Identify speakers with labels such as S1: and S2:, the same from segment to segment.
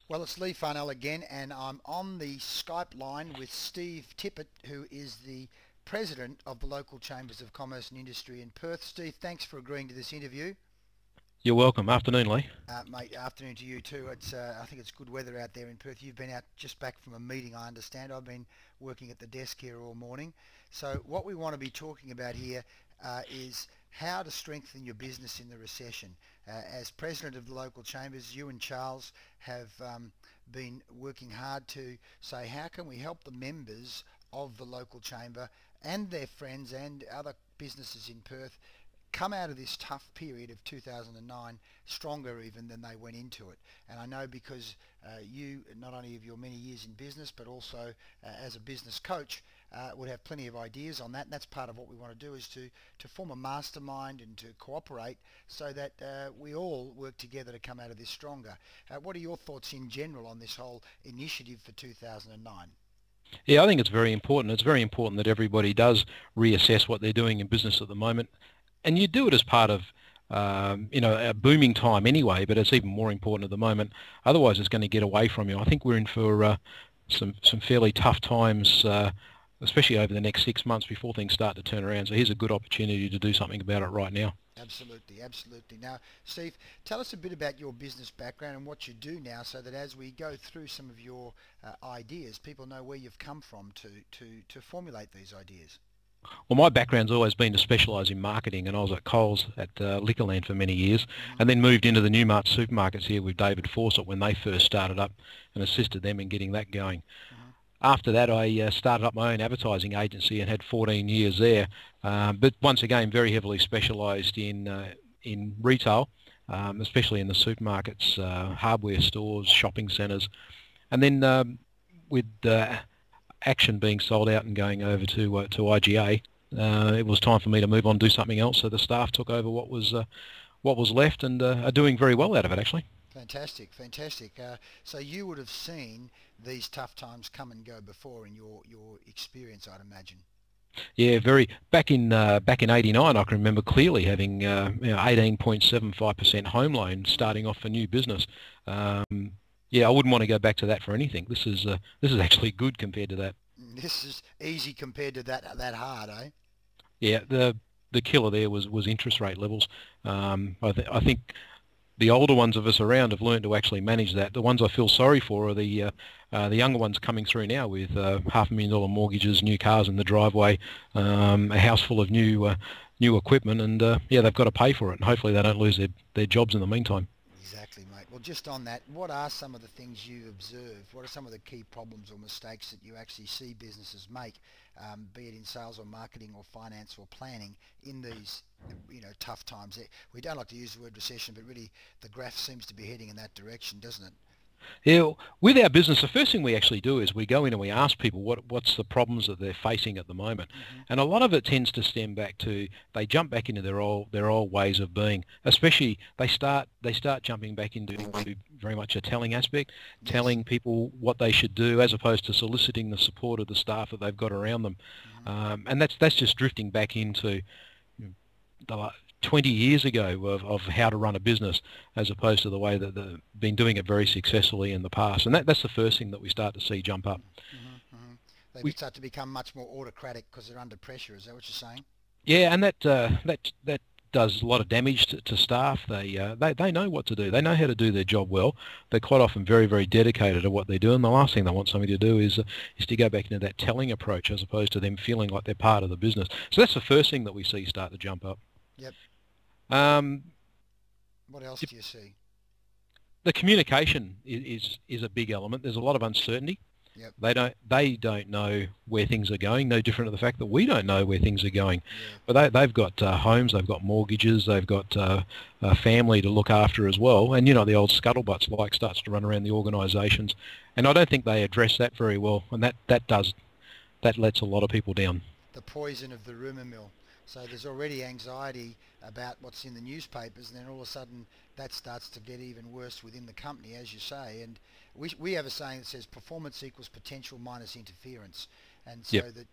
S1: Well, it's Leigh Farnell again, and I'm on the Skype line with Steve Tippett, who is the president of the local Chambers of Commerce and Industry in Perth. Steve, thanks for agreeing to this interview.
S2: You're welcome. Afternoon, Lee.
S1: Mate, afternoon to you too. I think it's good weather out there in Perth. You've been out just back from a meeting, I understand. I've been working at the desk here all morning. So what we want to be talking about here is how to strengthen your business in the recession. As president of the local chambers, you and Charles have been working hard to say how can we help the members of the local chamber and their friends and other businesses in Perth come out of this tough period of 2009 stronger even than they went into it. And I know because you, not only of your many years in business, but also as a business coach, would have plenty of ideas on that. And that's part of what we want to do, is to form a mastermind and to cooperate so that we all work together to come out of this stronger. What are your thoughts in general on this whole initiative for 2009?
S2: Yeah, I think it's very important. It's very important that everybody does reassess what they're doing in business at the moment. And you do it as part of, a booming time anyway, but it's even more important at the moment. Otherwise, it's going to get away from you. I think we're in for some fairly tough times, especially over the next 6 months before things start to turn around. So here's a good opportunity to do something about it right now.
S1: Absolutely, absolutely. Now, Steve, tell us a bit about your business background and what you do now, so that as we go through some of your ideas, people know where you've come from to formulate these ideas.
S2: Well, my background's always been to specialise in marketing, and I was at Coles at Liquorland for many years, and then moved into the Newmart supermarkets here with David Fawcett when they first started up, and assisted them in getting that going. After that, I started up my own advertising agency and had 14 years there, but once again very heavily specialised in retail, especially in the supermarkets, hardware stores, shopping centres, and then with Action being sold out and going over to IGA, it was time for me to move on and do something else. So the staff took over what was left, and are doing very well out of it, actually.
S1: Fantastic, fantastic. So you would have seen these tough times come and go before in your experience, I'd imagine.
S2: Yeah, very back in '89, I can remember clearly having 18.75% home loan starting off a new business. Yeah, I wouldn't want to go back to that for anything. This is actually good compared to that.
S1: This is easy compared to that hard, eh?
S2: Yeah, the killer there was interest rate levels. I think the older ones of us around have learned to actually manage that. The ones I feel sorry for are the younger ones coming through now with $500,000 mortgages, new cars in the driveway, a house full of new equipment, and yeah, they've got to pay for it, and hopefully they don't lose their jobs in the meantime.
S1: Exactly, mate. Well, just on that, what are some of the things you observe? What are some of the key problems or mistakes that you actually see businesses make, be it in sales or marketing or finance or planning in these, tough times? We don't like to use the word recession, but really the graph seems to be heading in that direction, doesn't it?
S2: Yeah, with our business, the first thing we actually do is we go in and we ask people what's the problems that they're facing at the moment, and a lot of it tends to stem back to they jump back into their old ways of being. Especially they start jumping back into very much a telling aspect,
S1: Yes.
S2: telling people what they should do as opposed to soliciting the support of the staff that they've got around them, and that's just drifting back into the 20 years ago of how to run a business, as opposed to the way that they've been doing it very successfully in the past. And that's the first thing that we start to see jump up.
S1: They start to become much more autocratic because they're under pressure. Is that what you're saying?
S2: Yeah, and that does a lot of damage to staff. They know what to do. They know how to do their job well. They're quite often very, very dedicated to what they do, and the last thing they want somebody to do is to go back into that telling approach, as opposed to them feeling like they're part of the business. So that's the first thing that we see start to jump up.
S1: Yep.
S2: Um,
S1: What else do you see?
S2: the communication is a big element. There's a lot of uncertainty.
S1: Yep.
S2: They don't know where things are going. No different to the fact that we don't know where things are going.
S1: Yeah.
S2: But they've got homes, they've got mortgages, they've got a family to look after as well. And the old scuttlebutts starts to run around the organisations, and I don't think they address that very well. And that lets a lot of people down.
S1: The poison of the rumour mill. So there's already anxiety about what's in the newspapers, and then all of a sudden that starts to get even worse within the company, as you say. And we have a saying that says performance equals potential minus interference. And so
S2: Yep.
S1: that,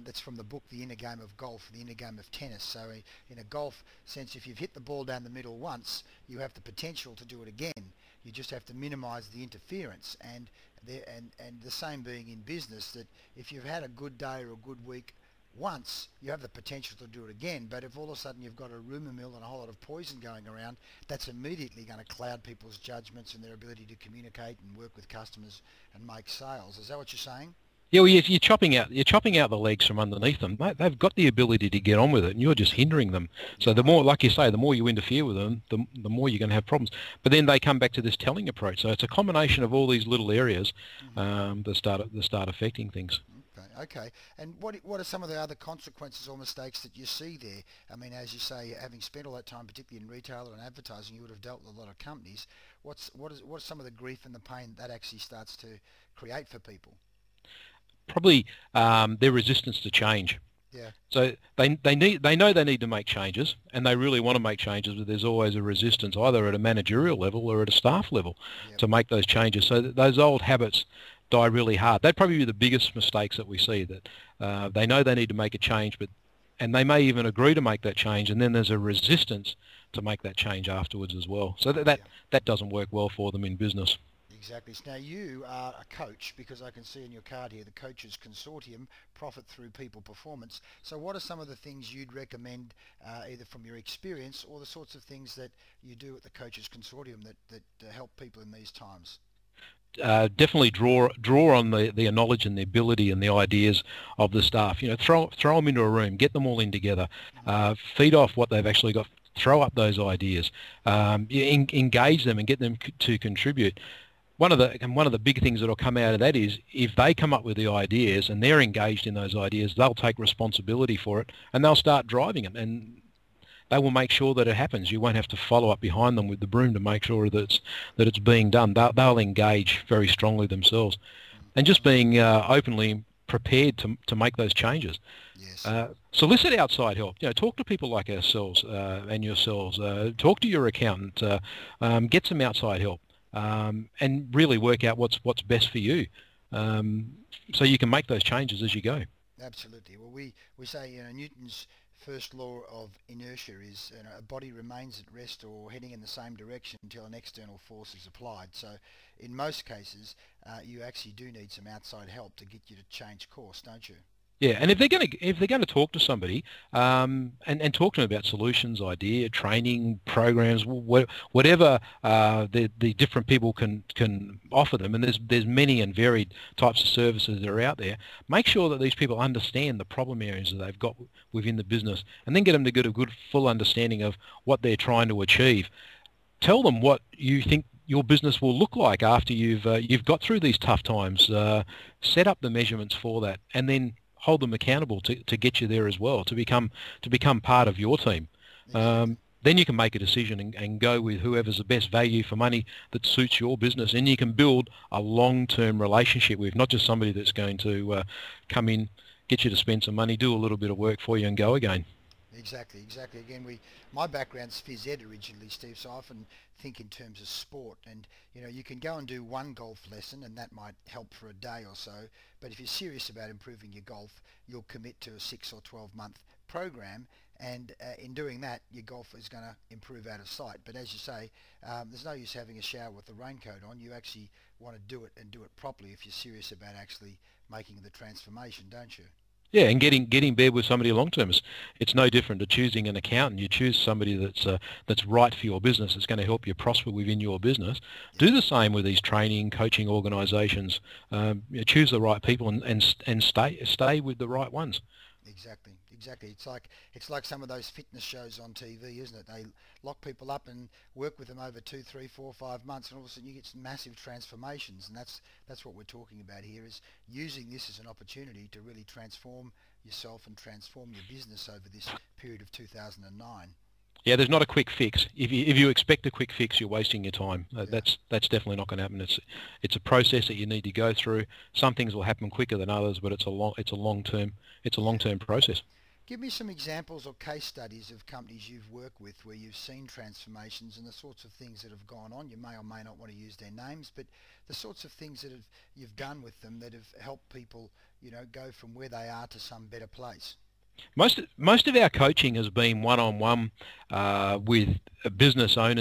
S1: that's from the book The Inner Game of Golf, The Inner Game of Tennis. So in a golf sense, if you've hit the ball down the middle once, you have the potential to do it again. You just have to minimise the interference, and the same being in business, that if you've had a good day or a good week once, you have the potential to do it again. But if all of a sudden you've got a rumour mill and a whole lot of poison going around, that's immediately going to cloud people's judgments and their ability to communicate and work with customers and make sales. Is that what you're saying?
S2: Yeah, well, you're chopping out the legs from underneath them. They've got the ability to get on with it, and you're just hindering them. So the more, like you say, the more you interfere with them, the more you're going to have problems. But then they come back to this telling approach. So it's a combination of all these little areas that start affecting things.
S1: Okay. And what are some of the other consequences or mistakes that you see there? I mean, as you say, having spent all that time, particularly in retail and advertising, you would have dealt with a lot of companies. What's some of the grief and the pain that actually starts to create for people?
S2: Probably their resistance to change.
S1: Yeah.
S2: So they know they need to make changes, and they really want to make changes, but there's always a resistance, either at a managerial level or at a staff level, to make those changes. So that those old habits die really hard. That'd probably be the biggest mistakes that we see, that they know they need to make a change, and they may even agree to make that change, and then there's a resistance to make that change afterwards as well. So that doesn't work well for them in business.
S1: Exactly. So now you are a coach, because I can see in your card here, the Coaches Consortium, Profit Through People Performance. So what are some of the things you'd recommend, either from your experience or the sorts of things that you do at the Coaches Consortium that help people in these times?
S2: Definitely draw on the knowledge and the ability and the ideas of the staff. You know, throw them into a room, get them all in together, feed off what they've actually got, throw up those ideas, engage them and get them to contribute. One of the big things that will come out of that is, if they come up with the ideas and they're engaged in those ideas, they'll take responsibility for it and they'll start driving it, and they will make sure that it happens. You won't have to follow up behind them with the broom to make sure that it's being done. They'll engage very strongly themselves, and just being openly prepared to make those changes.
S1: Yes.
S2: Solicit outside help. You know, talk to people like ourselves and yourselves. Talk to your accountant. Get some outside help. And really work out what's best for you, so you can make those changes as you go.
S1: Absolutely. Well, we say, you know, Newton's first law of inertia is, you know, a body remains at rest or heading in the same direction until an external force is applied. So in most cases, you actually do need some outside help to get you to change course, don't you?
S2: Yeah, and if they're going to talk to somebody, and talk to them about solutions, idea, training, programs, whatever the different people can offer them, and there's many and varied types of services that are out there. Make sure that these people understand the problem areas that they've got within the business, and then get them to get a good full understanding of what they're trying to achieve. Tell them what you think your business will look like after you've got through these tough times. Set up the measurements for that, and then hold them accountable to get you there as well, to become part of your team. Exactly. Then you can make a decision and go with whoever's the best value for money that suits your business, and you can build a long-term relationship with, not just somebody that's going to come in, get you to spend some money, do a little bit of work for you and go again.
S1: Exactly. Again, my background's phys ed originally, Steve, so I often think in terms of sport, and you know, you can go and do one golf lesson and that might help for a day or so, but if you're serious about improving your golf, you'll commit to a 6 or 12 month program, and in doing that, your golf is going to improve out of sight. But as you say, there's no use having a shower with the raincoat on. You actually want to do it, and do it properly, if you're serious about actually making the transformation, don't you?
S2: Yeah, and getting bed with somebody long term, it's no different to choosing an accountant. You choose somebody that's right for your business. That's going to help you prosper within your business. Do the same with these training, coaching organisations. Choose the right people and stay with the right ones.
S1: Exactly. It's like some of those fitness shows on TV, isn't it? They lock people up and work with them over 2, 3, 4, 5 months, and all of a sudden you get some massive transformations. And that's what we're talking about here, is using this as an opportunity to really transform yourself and transform your business over this period of 2009.
S2: Yeah, there's not a quick fix. If you expect a quick fix, you're wasting your time. That's definitely not going to happen. It's a process that you need to go through. Some things will happen quicker than others, but it's a long-term process.
S1: Give me some examples or case studies of companies you've worked with where you've seen transformations and the sorts of things that have gone on. You may or may not want to use their names, but the sorts of things that you've done with them that have helped people, you know, go from where they are to some better place.
S2: Most of our coaching has been one-on-one with business owners